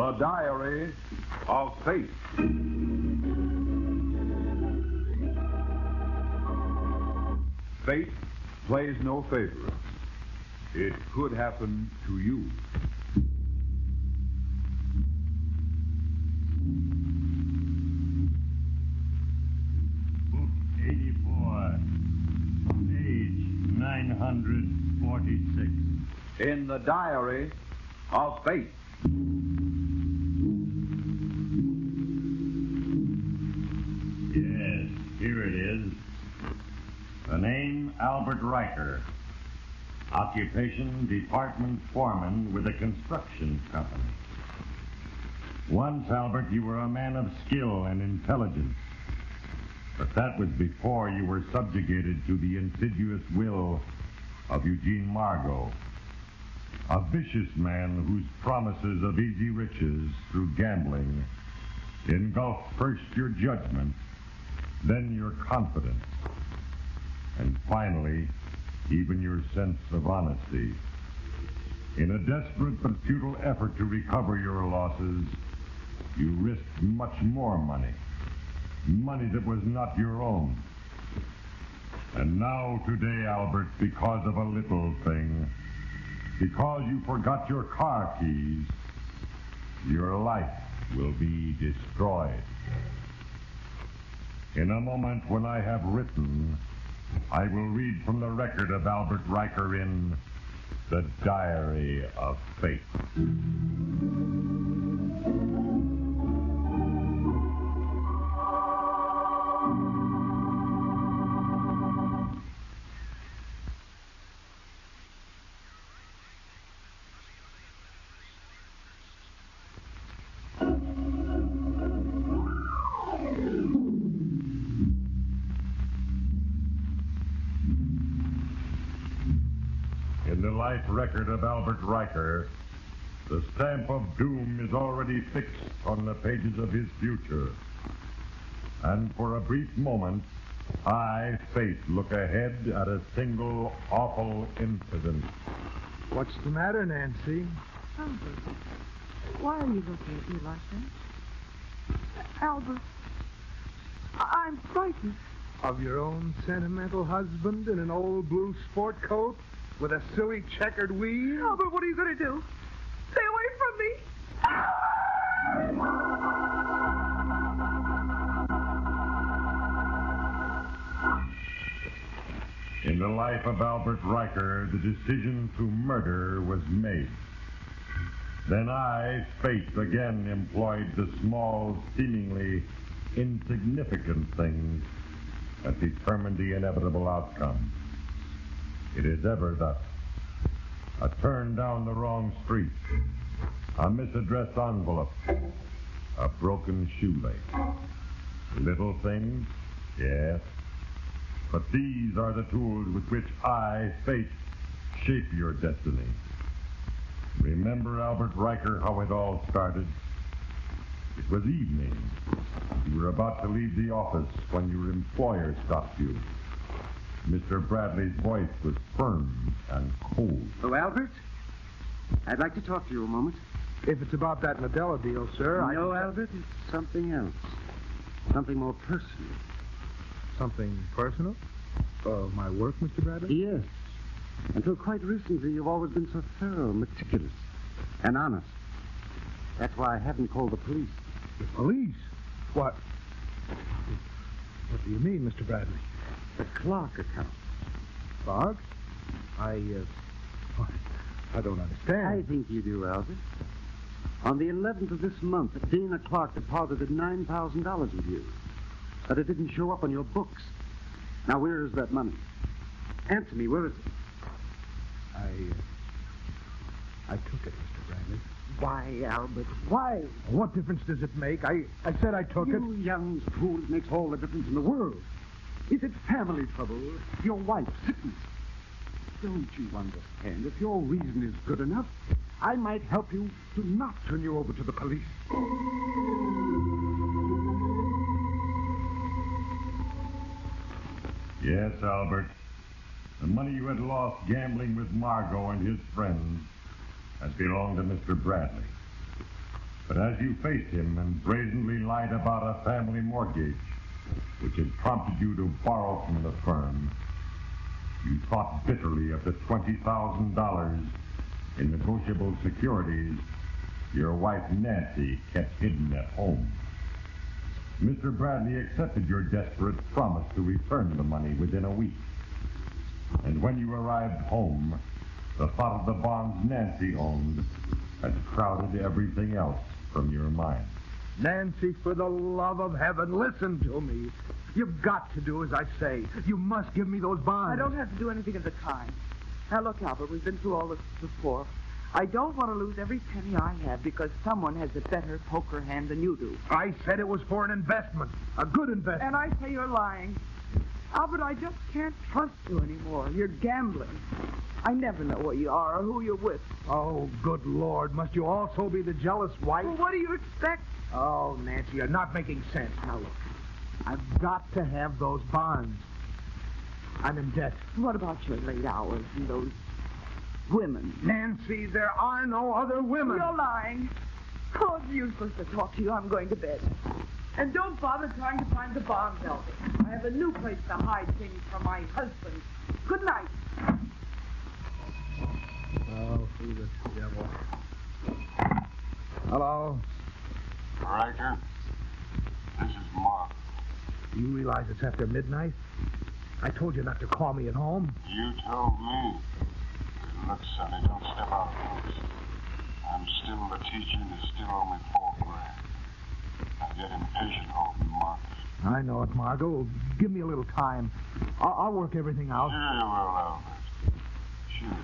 The Diary of Fate. Fate plays no favorites. It could happen to you. Book 84, page 946. In the Diary of Fate. Yes, here it is. The name, Albert Riker. Occupation, department foreman with a construction company. Once, Albert, you were a man of skill and intelligence. But that was before you were subjugated to the insidious will of Eugene Margot, a vicious man whose promises of easy riches through gambling engulfed first your judgment, then your confidence, and finally, even your sense of honesty. In a desperate but futile effort to recover your losses, you risked much more money that was not your own. And now today, Albert, because of a little thing, because you forgot your car keys, your life will be destroyed. In a moment when I have written, I will read from the record of Albert Riker in The Diary of Fate. In the life record of Albert Riker, the stamp of doom is already fixed on the pages of his future. And for a brief moment, I, Fate, look ahead at a single awful incident. What's the matter, Nancy? Albert, why are you looking at me like that? Albert, I'm frightened. Of your own sentimental husband in an old blue sport coat with a silly checkered wheel? Albert, what are you going to do? Stay away from me. In the life of Albert Riker, the decision to murder was made. Then I, Fate, again employed the small, seemingly insignificant things that determined the inevitable outcome. It is ever thus. A turn down the wrong street, a misaddressed envelope, a broken shoelace. Little things, yes, but these are the tools with which I, Fate, shape your destiny. Remember, Albert Riker, how it all started? It was evening. You were about to leave the office when your employer stopped you. Mr. Bradley's voice was firm and cold. Oh, Albert? I'd like to talk to you a moment. If it's about that Nadella deal, sir, No, Albert, it's something else. Something more personal. Something personal? My work, Mr. Bradley? Yes. Until quite recently, you've always been so thorough, meticulous, and honest. That's why I haven't called the police. The police? What? What do you mean, Mr. Bradley? The Clark account. Clark? I don't understand. I think you do, Albert. On the 11th of this month, Dana Clark deposited $9,000 with you. But it didn't show up on your books. Now, where is that money? Answer me, where is it? I took it, Mr. Bradley. Why, Albert, why? What difference does it make? I said I took it. You young fool, it makes all the difference in the world. Is it family trouble? Your wife's sickness? Don't you understand? If your reason is good enough, I might help you to not turn you over to the police. Yes, Albert. The money you had lost gambling with Margot and his friends has belonged to Mr. Bradley. But as you faced him and brazenly lied about a family mortgage, which had prompted you to borrow from the firm, you thought bitterly of the $20,000 in negotiable securities your wife Nancy kept hidden at home. Mr. Bradley accepted your desperate promise to return the money within a week. And when you arrived home, the thought of the bonds Nancy owned had crowded everything else from your mind. Nancy, for the love of heaven, listen to me. You've got to do as I say. You must give me those bonds. I don't have to do anything of the kind. Now, look, Albert, we've been through all this before. I don't want to lose every penny I have because someone has a better poker hand than you do. I said it was for an investment, a good investment. And I say you're lying. Albert, I just can't trust you anymore. You're gambling. I never know where you are or who you're with. Oh, good Lord. Must you also be the jealous wife? Well, what do you expect? Oh, Nancy, you're not making sense. Now, look, I've got to have those bonds. I'm in debt. What about your late hours and those women? Nancy, there are no other women. You're lying. Oh, it's useless to talk to you. I'm going to bed. And don't bother trying to find the bonds, Albert. I have a new place to hide things from my husband. Good night. Oh, who the devil? Hello? Riker, this is Mark. You realize it's after midnight? I told you not to call me at home. You told me. Look, Sonny, don't step out of place. I'm still the teacher and you still owe me $4,000. I get impatient holding Mark. I know it, Margot. Give me a little time. I'll work everything out. Sure you will, Albert. Sure.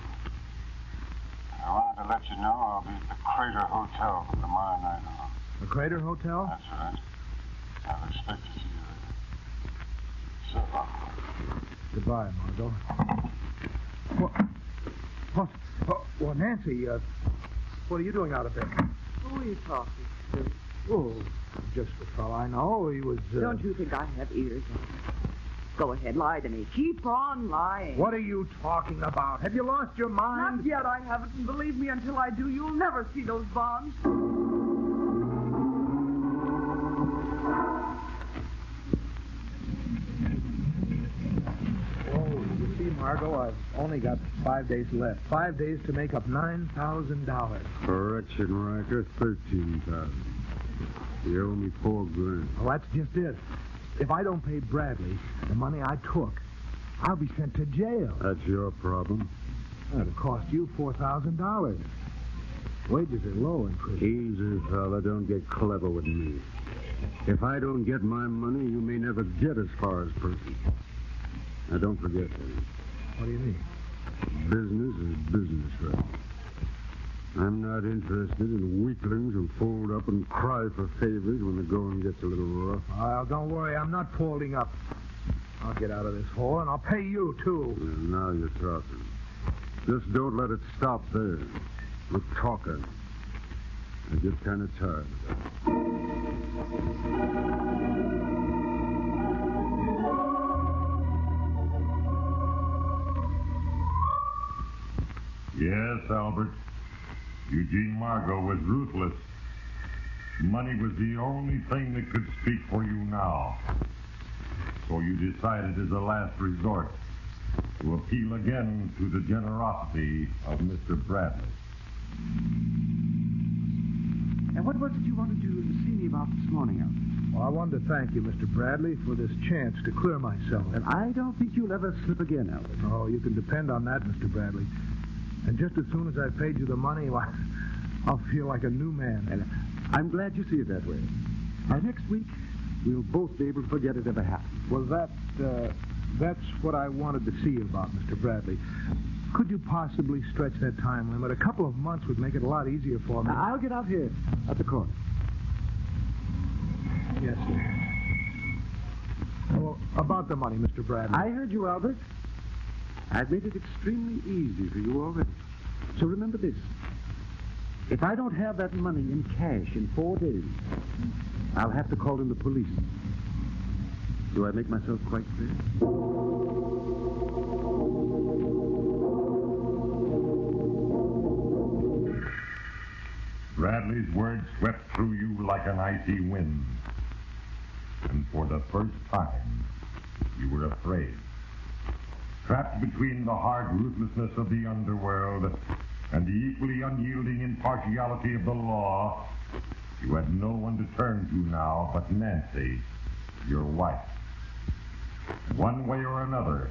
I wanted to let you know I'll be at the Crater Hotel from tomorrow night on. The Crater Hotel? That's right. I'll expect to see you there. So long. Goodbye, Margot. Well, Nancy, what are you doing out of bed? Who are you talking to? Oh, just a fellow I know. He was... Don't you think I have ears? Go ahead, lie to me. Keep on lying. What are you talking about? Have you lost your mind? Not yet, I haven't. And believe me, until I do, you'll never see those bonds. Margot, I've only got 5 days left. 5 days to make up $9,000. Correction, Riker, 13,000. You owe me $4,000. Well, that's just it. If I don't pay Bradley the money I took, I'll be sent to jail. That's your problem. That'll cost you $4,000. Wages are low in prison. Easy, fella. Don't get clever with me. If I don't get my money, you may never get as far as prison. Now, don't forget that. What do you mean? Business is business, right? I'm not interested in weaklings who fold up and cry for favors when the going gets a little rough. Well, don't worry. I'm not folding up. I'll get out of this hole, and I'll pay you, too. Well, now you're talking. Just don't let it stop there. We're talking. I get kind of tired of that. Yes, Albert. Eugene Margot was ruthless. Money was the only thing that could speak for you now. So you decided as a last resort to appeal again to the generosity of Mr. Bradley. And what was it you wanted to see me about this morning, Albert? Well, I wanted to thank you, Mr. Bradley, for this chance to clear myself. And I don't think you'll ever slip again, Albert. Oh, you can depend on that, Mr. Bradley. And just as soon as I've paid you the money, well, I'll feel like a new man. And I'm glad you see it that way. By next week, we'll both be able to forget it ever happened. Well, that's what I wanted to see you about, Mr. Bradley. Could you possibly stretch that time limit? A couple of months would make it a lot easier for me. I'll get out here at the court. Yes, sir. Well, about the money, Mr. Bradley. I heard you, Albert. I've made it extremely easy for you already. So remember this. If I don't have that money in cash in 4 days, I'll have to call in the police. Do I make myself quite clear? Bradley's words swept through you like an icy wind. And for the first time, you were afraid. Trapped between the hard ruthlessness of the underworld and the equally unyielding impartiality of the law, you had no one to turn to now but Nancy, your wife. One way or another,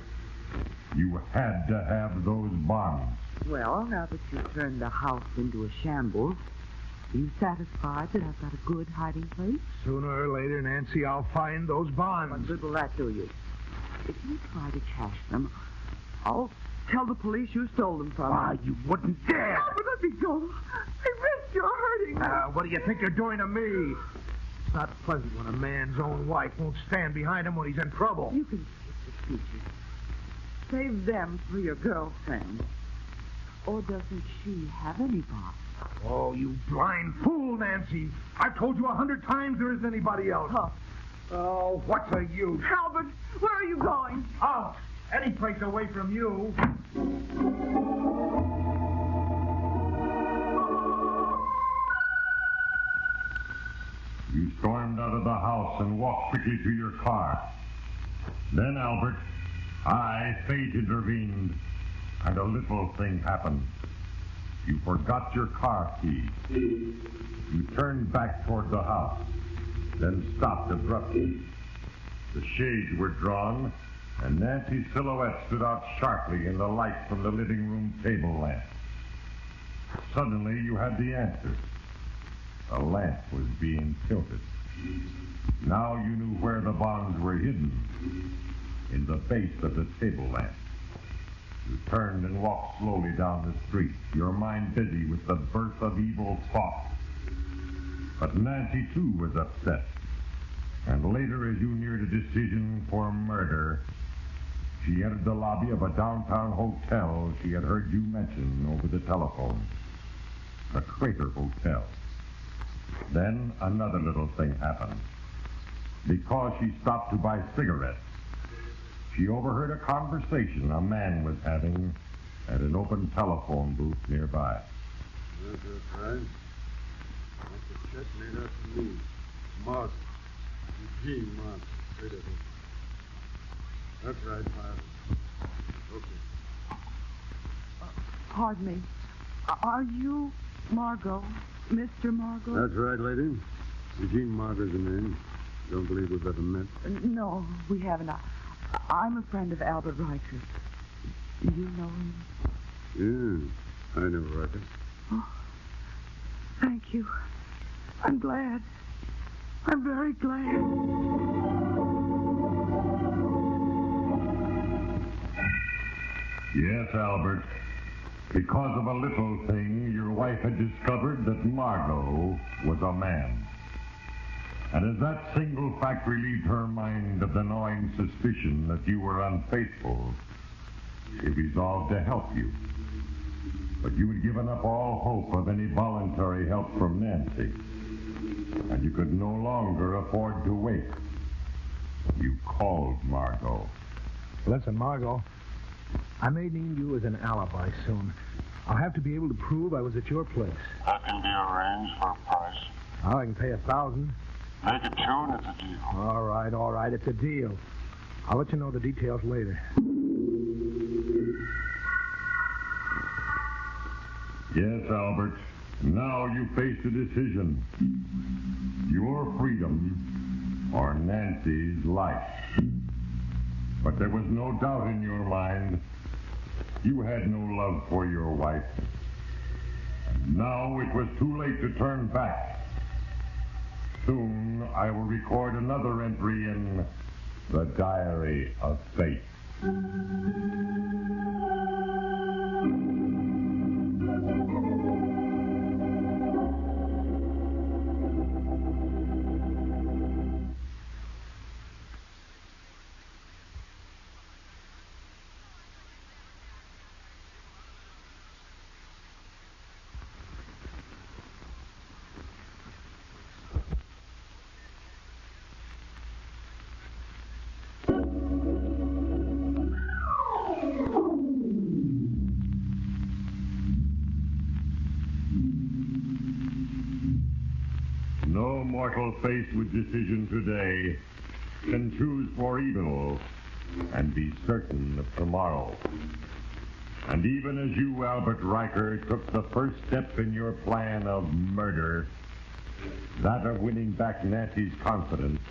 you had to have those bonds. Well, now that you've turned the house into a shambles, are you satisfied that I've got a good hiding place? Sooner or later, Nancy, I'll find those bonds. What good will that do you? If you try to cash them, I'll tell the police you stole them from me. You wouldn't dare. Albert, let me go. Hey, Rick, you're hurting me. What do you think you're doing to me? It's not pleasant when a man's own wife won't stand behind him when he's in trouble. You can skip the speeches. Save them for your girlfriend. Or doesn't she have any bonds? Oh, you blind fool, Nancy. I've told you 100 times there isn't anybody else. Huh. Oh, what's the use? Albert, where are you going? Out. Any place away from you. You stormed out of the house and walked quickly to your car. Then, Albert, fate intervened, and a little thing happened. You forgot your car key. You turned back toward the house, then stopped abruptly. The shades were drawn, and Nancy's silhouette stood out sharply in the light from the living room table lamp. Suddenly, you had the answer. The lamp was being tilted. Now you knew where the bonds were hidden, in the base of the table lamp. You turned and walked slowly down the street, your mind busy with the birth of evil thoughts. But Nancy, too, was upset. And later, as you neared a decision for murder, she entered the lobby of a downtown hotel she had heard you mention over the telephone. The Crater Hotel. Then another little thing happened. Because she stopped to buy cigarettes, she overheard a conversation a man was having at an open telephone booth nearby. That's right. That's a check made out to me. Mark. Eugene Mark. That's right, Father. Okay. Pardon me. Are you Margot? Mr. Margot? That's right, lady. Eugene Mark is the name. Don't believe we've ever met. No, we haven't. I'm a friend of Albert Riker. Do you know him? Yeah, I know Riker. Oh, thank you. I'm glad. I'm very glad. Yes, Albert. Because of a little thing, your wife had discovered that Margot was a man. And as that single fact relieved her mind of the gnawing suspicion that you were unfaithful, she resolved to help you. But you had given up all hope of any voluntary help from Nancy. And you could no longer afford to wait. You called Margot. Listen, Margot, I may need you as an alibi soon. I'll have to be able to prove I was at your place. That can be arranged for a price. Oh, I can pay $1,000. Make it 2 and it's a deal. All right. It's a deal. I'll let you know the details later. Yes, Albert. Now you face a decision. Your freedom or Nancy's life. But there was no doubt in your mind. You had no love for your wife. And now it was too late to turn back. Soon I will record another entry in the Diary of Fate. mortal faced with decision today can choose for evil and be certain of tomorrow. And even as you, Albert Riker, took the first step in your plan of murder, that of winning back Nancy's confidence,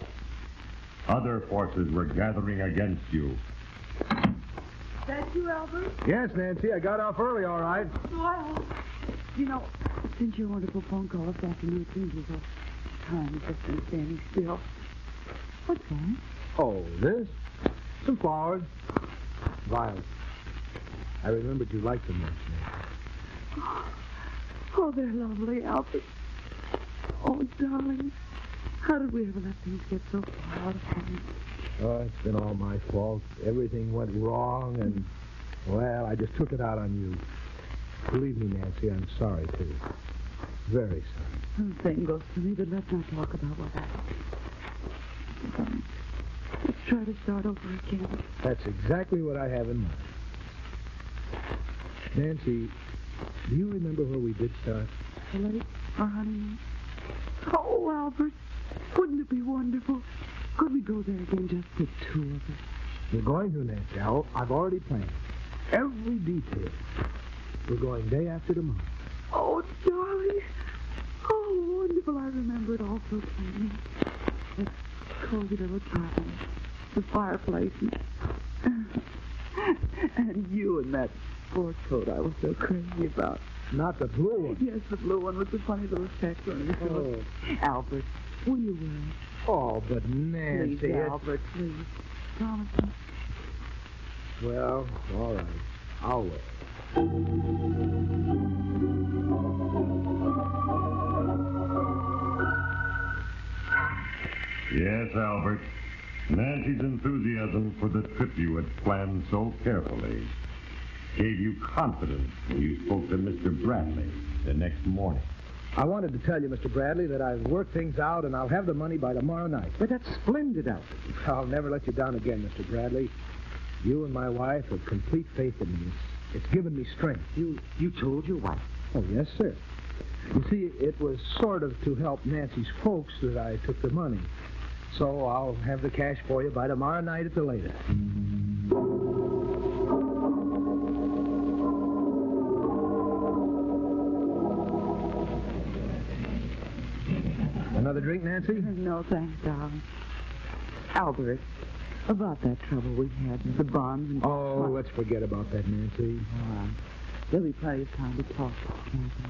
other forces were gathering against you. That you, Albert? Yes, Nancy, I got off early, all right. Well, you know, since your wonderful phone call this afternoon, it seems as though time has just been standing still. What's that? Oh, this? Some flowers. Violet. I remembered you liked them once, Nancy. Oh, they're lovely, Albert. Oh, darling, how did we ever let things get so far out of hand? Oh, it's been all my fault. Everything went wrong, and, well, I just took it out on you. Believe me, Nancy, I'm sorry, too. Very sorry. The same goes to me, but let's not talk about what happened. Let's try to start over again. That's exactly what I have in mind. Nancy, do you remember where we did start? The lake, our honeymoon. Oh, Albert, wouldn't it be wonderful? Could we go there again, just the two of us? We're going to, Nancy. I've already planned every detail. We're going day after tomorrow. Oh, darling. Oh, wonderful. I remember it all so plainly. That cozy little cabin, the fireplace, and you in that sport coat I was so crazy about. Not the blue one. Yes, the blue one with the funny little speck on it. Oh. Albert, will you wear it? Oh, but Nancy... Please, Albert, please. Promise me. Well, all right. I'll wear it. Yes, Albert. Nancy's enthusiasm for the trip you had planned so carefully gave you confidence when you spoke to Mr. Bradley the next morning. I wanted to tell you, Mr. Bradley, that I've worked things out and I'll have the money by tomorrow night. But that's splendid, Albert. I'll never let you down again, Mr. Bradley. You and my wife have complete faith in me. It's given me strength. You told your wife. Oh, yes, sir. You see, it was sort of to help Nancy's folks that I took the money. So I'll have the cash for you by tomorrow night at the latest. Another drink, Nancy? No, thanks, darling. Albert, about that trouble we had with the bonds and... Oh, let's forget about that, Nancy. All right. There'll be plenty of time to talk.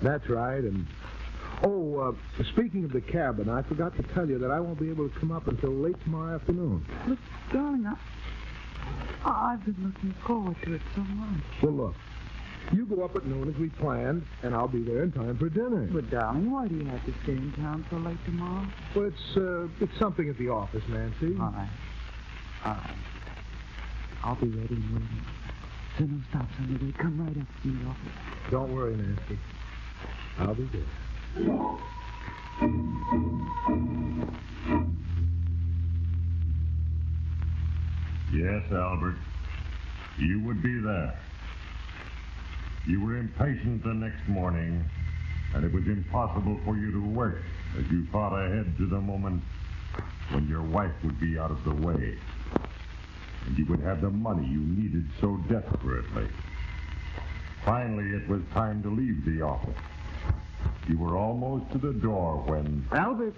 That's right, and... Oh, speaking of the cabin, I forgot to tell you that I won't be able to come up until late tomorrow afternoon. Look, darling, I've been looking forward to it so much. Well, look, you go up at noon as we planned, and I'll be there in time for dinner. But, darling, why do you have to stay in town so late tomorrow? Well, it's something at the office, Nancy. All right. I'll be ready and waiting. So no stops on the way. Come right up to the office. Don't worry, Nancy. I'll be there. Yes, Albert. You would be there. You were impatient the next morning, and it was impossible for you to work as you thought ahead to the moment when your wife would be out of the way, and you would have the money you needed so desperately. Finally, it was time to leave the office. You were almost to the door when... Albert,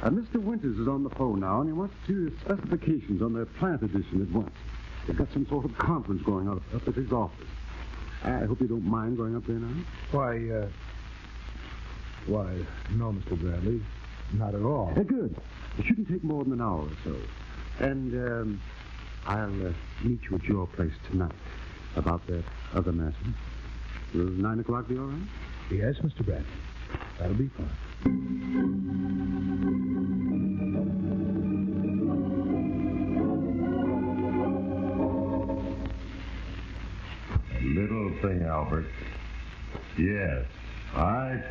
Mr. Winters is on the phone now, and he wants to see the specifications on their plant edition at once. They've got some sort of conference going on up at his office. I hope you don't mind going up there now. Why, no, Mr. Bradley. Not at all. Good. It shouldn't take more than an hour or so. And, I'll meet you at your place tonight about that other matter. Will 9 o'clock be all right? Yes, Mr. Bradley. That'll be fine. Little thing, Albert. Yes,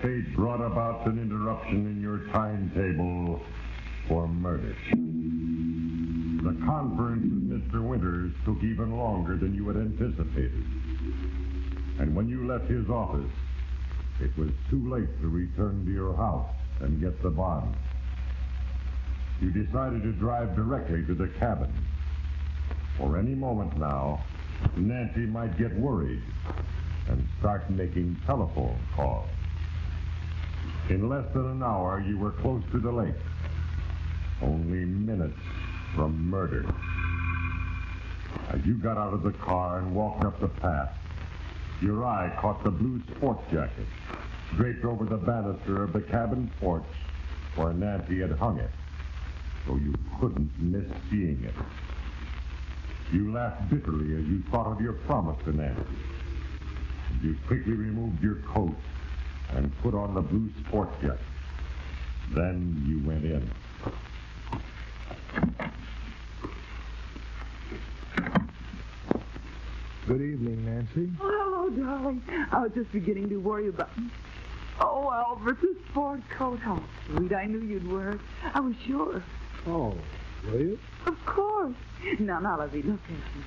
fate brought about an interruption in your timetable for murder. The conference with Mr. Winters took even longer than you had anticipated. And when you left his office, it was too late to return to your house and get the bond. You decided to drive directly to the cabin. For any moment now, Nancy might get worried and start making telephone calls. In less than an hour, you were close to the lake. Only minutes from murder. As you got out of the car and walked up the path, your eye caught the blue sports jacket draped over the banister of the cabin porch where Nancy had hung it, so you couldn't miss seeing it. You laughed bitterly as you thought of your promise to Nancy. You quickly removed your coat and put on the blue sports jacket. Then you went in. Good evening, Nancy. Oh, hello, darling. I was just beginning to worry about... Oh, Albert, this sport coat. How sweet. I knew you'd wear it. I was sure. Oh, will you? Of course. Now, Lovey, look at me.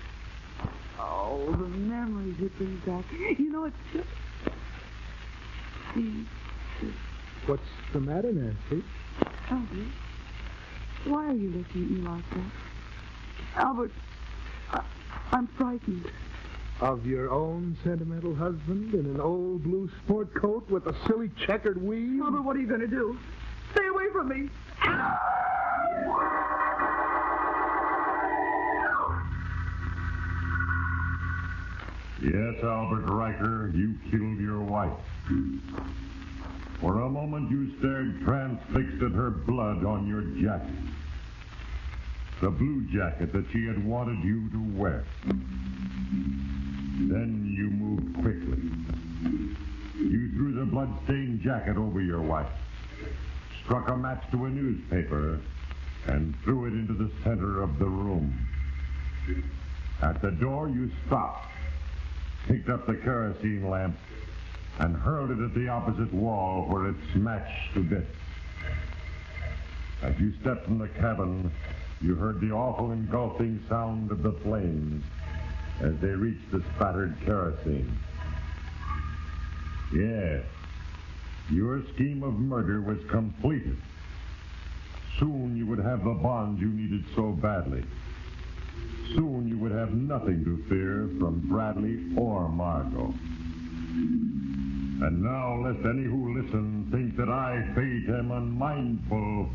Oh, the memories it brings back. You know, it's just... See, What's the matter, Nancy? Albert, why are you looking at me like that? Albert, I'm frightened. Of your own sentimental husband in an old blue sport coat with a silly checkered weave? Albert, what are you going to do? Stay away from me. Yes, Albert Riker, you killed your wife. For a moment you stared transfixed at her blood on your jacket. The blue jacket that she had wanted you to wear. Then you moved quickly. You threw the blood-stained jacket over your wife, struck a match to a newspaper, and threw it into the center of the room. At the door, you stopped, picked up the kerosene lamp, and hurled it at the opposite wall where it smashed to bits. As you stepped from the cabin, you heard the awful engulfing sound of the flames as they reached the spattered kerosene. Yes, your scheme of murder was completed. Soon you would have the bond you needed so badly. Soon you would have nothing to fear from Bradley or Margot. And now, lest any who listen think that I, Fate, am unmindful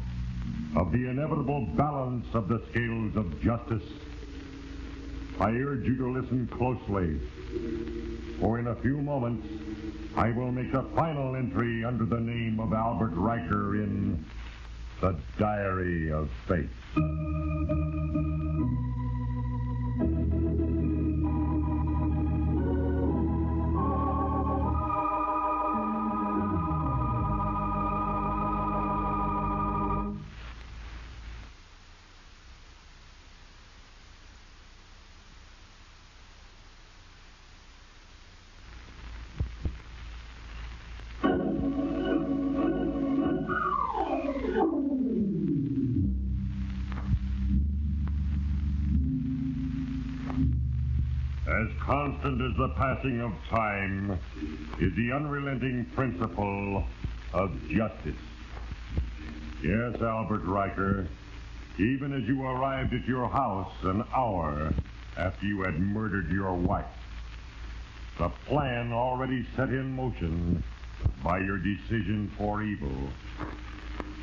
of the inevitable balance of the scales of justice, I urge you to listen closely, for in a few moments I will make a final entry under the name of Albert Riker in the Diary of Fate. As constant as the passing of time is the unrelenting principle of justice. Yes, Albert Riker, even as you arrived at your house an hour after you had murdered your wife, the plan already set in motion by your decision for evil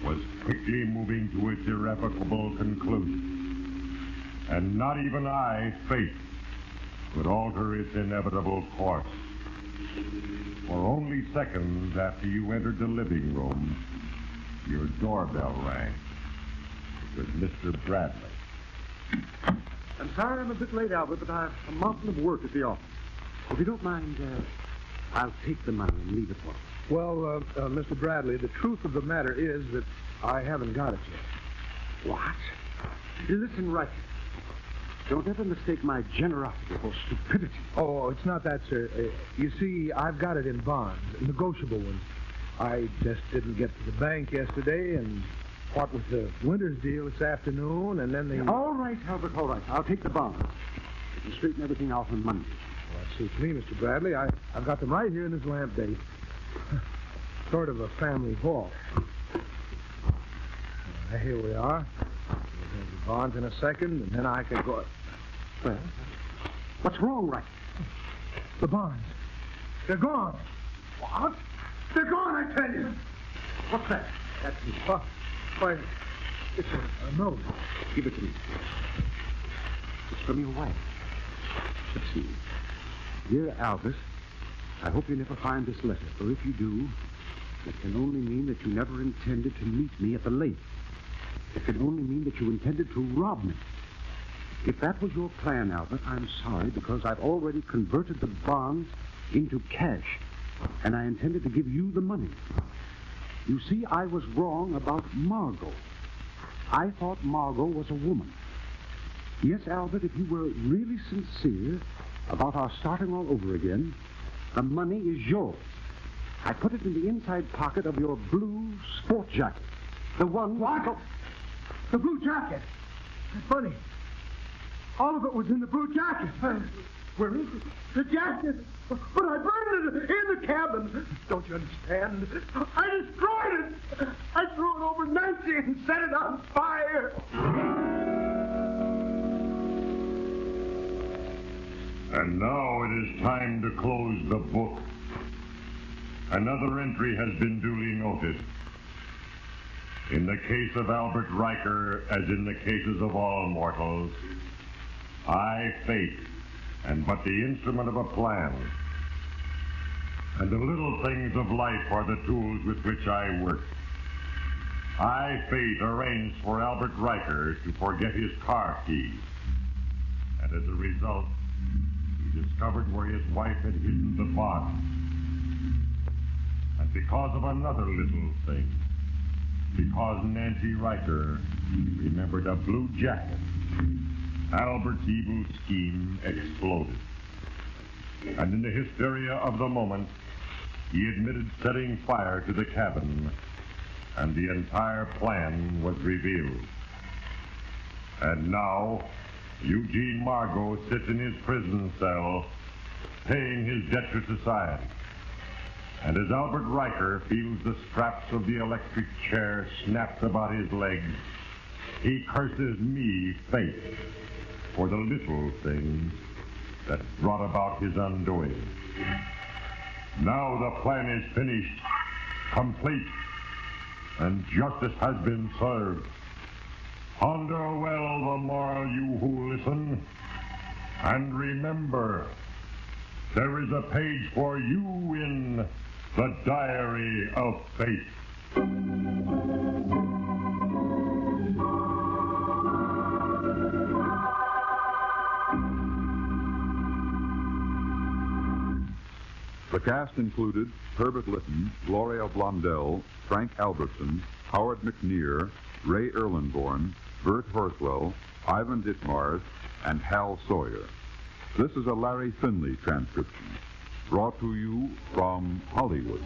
was quickly moving to its irrevocable conclusion. And not even I, Fate, could alter its inevitable course. For only seconds after you entered the living room, your doorbell rang. It was Mr. Bradley. I'm sorry I'm a bit late, Albert, but I'm a mountain of work at the office. If you don't mind, I'll take the money and leave it for you. Well, Mr. Bradley, the truth of the matter is that I haven't got it yet. What? Listen, Riker. Don't ever mistake my generosity for stupidity. Oh, it's not that, sir. You see, I've got it in bonds, negotiable ones. I just didn't get to the bank yesterday, and what with the Winters deal this afternoon, and then the... All right, Albert, all right. I'll take the bonds. You can straighten everything out on Monday. Well, that suits me, Mr. Bradley. I've got them right here in this lamp date. Sort of a family vault. Here we are. bonds in a second, and then I could go... Well, what's wrong, Riker? The bonds. They're gone. What? They're gone, I tell you. What's that? That's why, it's a note. Give it to me. It's from your wife. Let's see. Dear Albus, I hope you never find this letter, for if you do, it can only mean that you never intended to meet me at the lake. It can only mean that you intended to rob me. If that was your plan, Albert, I'm sorry, because I've already converted the bonds into cash, and I intended to give you the money. You see, I was wrong about Margot. I thought Margot was a woman. Yes, Albert, if you were really sincere about our starting all over again, the money is yours. I put it in the inside pocket of your blue sport jacket. The one... What? The blue jacket. That's funny. All of it was in the blue jacket. Where is it? The jacket. But I burned it in the cabin. Don't you understand? I destroyed it. I threw it over Nancy and set it on fire. And now it is time to close the book. Another entry has been duly noted. In the case of Albert Riker, as in the cases of all mortals, I, fate, am but the instrument of a plan. And the little things of life are the tools with which I work. I, fate, arranged for Albert Riker to forget his car keys. And as a result, he discovered where his wife had hidden the bonds. And because of another little thing, because Nancy Riker remembered a blue jacket, Albert's evil scheme exploded. And in the hysteria of the moment, he admitted setting fire to the cabin, and the entire plan was revealed. And now, Eugene Margot sits in his prison cell, paying his debt to society. And as Albert Riker feels the straps of the electric chair snapped about his legs, he curses me, fate, for the little things that brought about his undoing. Now the plan is finished, complete, and justice has been served. Ponder well the moral, you who listen, and remember, there is a page for you in the Diary of Fate. The cast included Herbert Lytton, Gloria Blondell, Frank Albertson, Howard McNear, Ray Erlenborn, Bert Horswell, Ivan Ditmars, and Hal Sawyer. This is a Larry Finley transcription, brought to you from Hollywood.